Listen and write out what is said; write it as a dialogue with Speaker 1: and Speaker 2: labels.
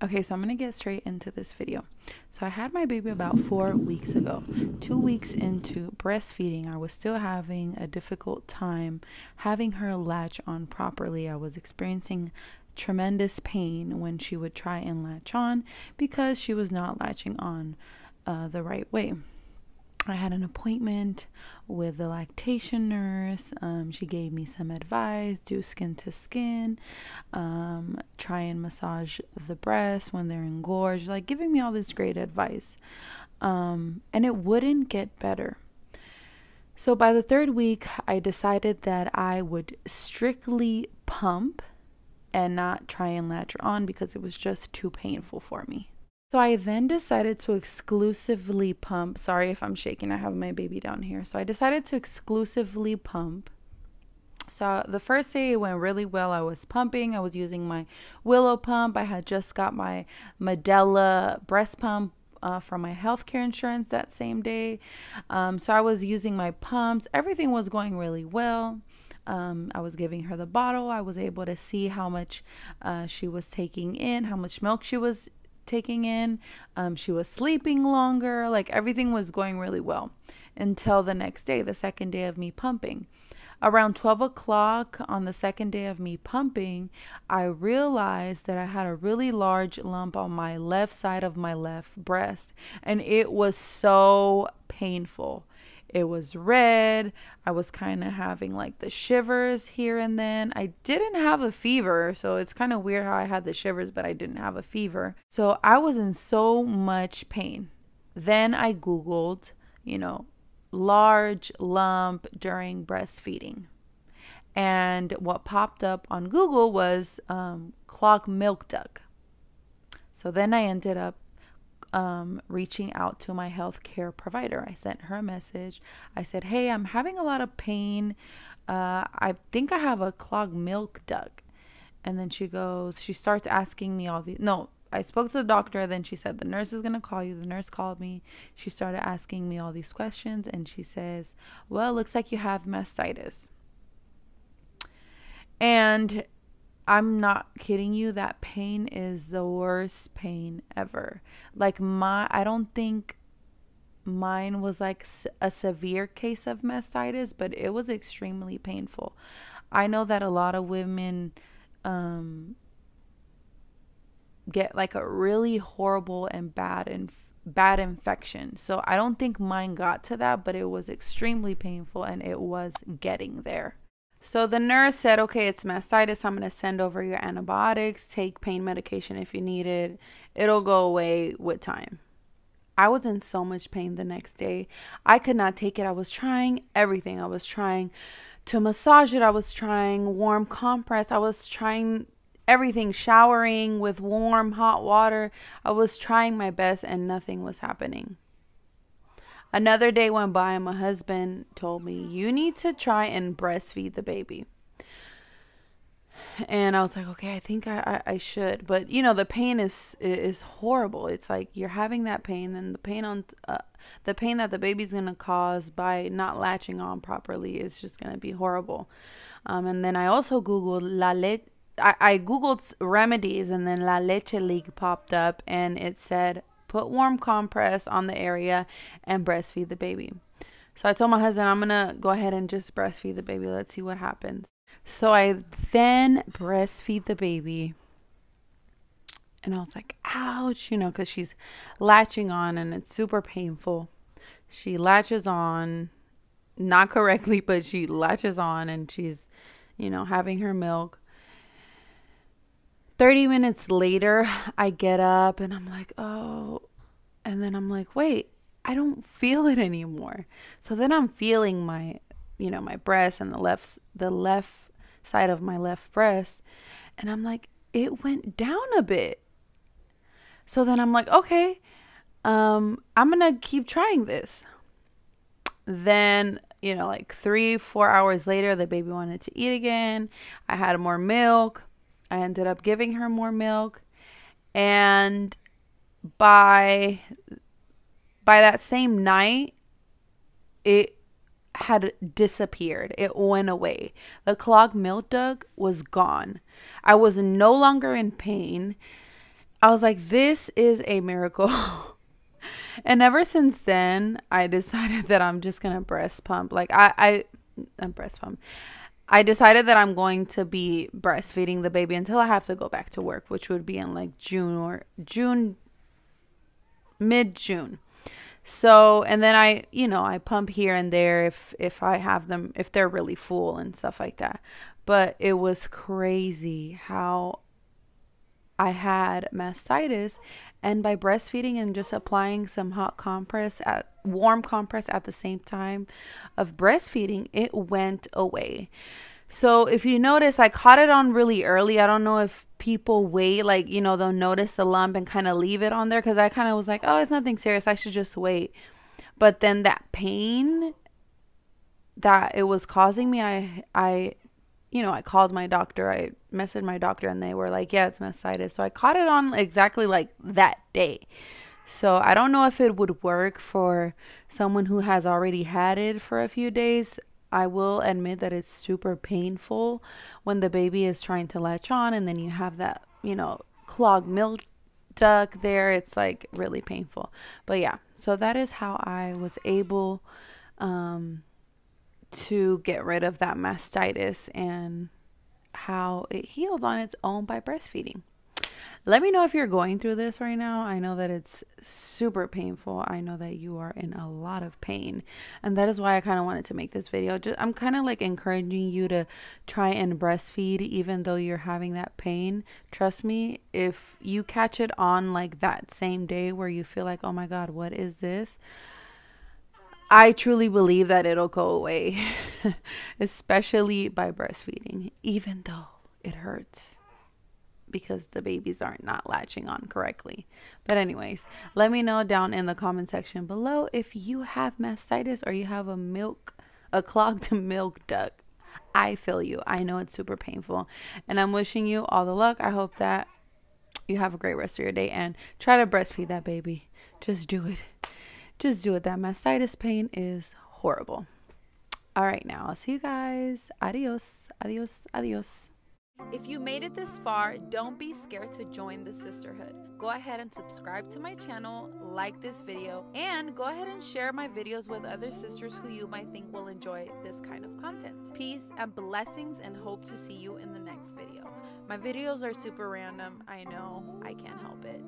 Speaker 1: Okay, so I'm gonna get straight into this video. So I had my baby about 4 weeks ago. 2 weeks into breastfeeding, I was still having a difficult time having her latch on properly. I was experiencing tremendous pain when she would try and latch on because she was not latching on the right way. I had an appointment with the lactation nurse. She gave me some advice: do skin to skin, try and massage the breasts when they're engorged, like giving me all this great advice. And it wouldn't get better. So by the third week, I decided that I would strictly pump and not try and latch her on because it was just too painful for me. So I then decided to exclusively pump. Sorry if I'm shaking, I have my baby down here. So I decided to exclusively pump. So the first day it went really well. I was pumping. I was using my Willow pump. I had just got my Medela breast pump from my healthcare insurance that same day. So I was using my pumps. Everything was going really well. I was giving her the bottle. I was able to see how much she was taking in, how much milk she was taking in. She was sleeping longer. Like everything was going really well until the next day, the second day of me pumping. Around 12 o'clock on the second day of me pumping, I realized that I had a really large lump on my left side of my left breast, and it was so painful. It was red. I was kind of having like the shivers here and then. I didn't have a fever, so it's kind of weird how I had the shivers, but I didn't have a fever. So I was in so much pain. Then I Googled, large lump during breastfeeding. And what popped up on Google was clogged milk duct. So then I ended up reaching out to my healthcare provider. I sent her a message. I said, hey, I'm having a lot of pain. I think I have a clogged milk duct. And then she starts asking me I spoke to the doctor. Then she said, the nurse is going to call you. The nurse called me. She started asking me all these questions. And she says, well, it looks like you have mastitis. And I'm not kidding you. That pain is the worst pain ever. I don't think mine was like a severe case of mastitis, but it was extremely painful. I know that a lot of women get like a really horrible and bad infection. So I don't think mine got to that, but it was extremely painful and it was getting there. So the nurse said, okay, it's mastitis. I'm going to send over your antibiotics. Take pain medication if you need it. It'll go away with time. I was in so much pain the next day. I could not take it. I was trying everything. I was trying to massage it. I was trying warm compress. I was trying everything, showering with warm, hot water. I was trying my best and nothing was happening. Another day went by and my husband told me, you need to try and breastfeed the baby. And I was like, okay, I think I should. But, the pain is horrible. It's like you're having that pain, and the pain that the baby's going to cause by not latching on properly is just going to be horrible. And then I also Googled I Googled remedies, and then La Leche League popped up, and it said, put warm compress on the area and breastfeed the baby. So I told my husband, I'm going to go ahead and just breastfeed the baby. Let's see what happens. So I then breastfeed the baby. And I was like, ouch, because she's latching on and it's super painful. She latches on, not correctly, but she latches on and she's, having her milk. 30 minutes later, I get up and I'm like, oh, and then I'm like, wait, I don't feel it anymore. So then I'm feeling my breast and the left side of my left breast. And I'm like, it went down a bit. So then I'm like, okay, I'm going to keep trying this. Then, 3-4 hours later, the baby wanted to eat again. I had more milk. I ended up giving her more milk, and by that same night, it had disappeared. It went away. The clogged milk duct was gone. I was no longer in pain. I was like, this is a miracle. And ever since then, I decided that I'm just gonna breast pump. Like I'm breast pump. I decided that I'm going to be breastfeeding the baby until I have to go back to work, which would be in like mid-June. So, and then I pump here and there if I have them, if they're really full and stuff like that. But it was crazy how I had mastitis, and by breastfeeding and just applying some warm compress at the same time of breastfeeding, it went away. So if you notice, I caught it on really early. I don't know if people wait, like, they'll notice the lump and kind of leave it on there, because I kind of was like, oh, it's nothing serious, I should just wait. But then that pain that it was causing me, I called my doctor, I messaged my doctor, and they were like, yeah, it's mastitis. So I caught it on exactly like that day. So I don't know if it would work for someone who has already had it for a few days. I will admit that it's super painful when the baby is trying to latch on, and then you have that, clogged milk duct there. It's like really painful. But yeah, so that is how I was able to get rid of that mastitis, and how it healed on its own by breastfeeding. Let me know if you're going through this right now. I know that it's super painful. I know that you are in a lot of pain, and that is why I kind of wanted to make this video. I'm kind of like encouraging you to try and breastfeed even though you're having that pain. Trust me, if you catch it on like that same day where you feel like, oh my God, what is this? I truly believe that it'll go away, especially by breastfeeding, even though it hurts because the babies aren't not latching on correctly. But anyways, let me know down in the comment section below if you have mastitis or you have a clogged milk duct. I feel you. I know it's super painful, and I'm wishing you all the luck. I hope that you have a great rest of your day, and try to breastfeed that baby. Just do it. Just do it. That mastitis pain is horrible. All right, now I'll see you guys. Adios. Adios. Adios. If you made it this far, don't be scared to join the sisterhood. Go ahead and subscribe to my channel, like this video, and go ahead and share my videos with other sisters who you might think will enjoy this kind of content. Peace and blessings, and hope to see you in the next video. My videos are super random. I know, I can't help it.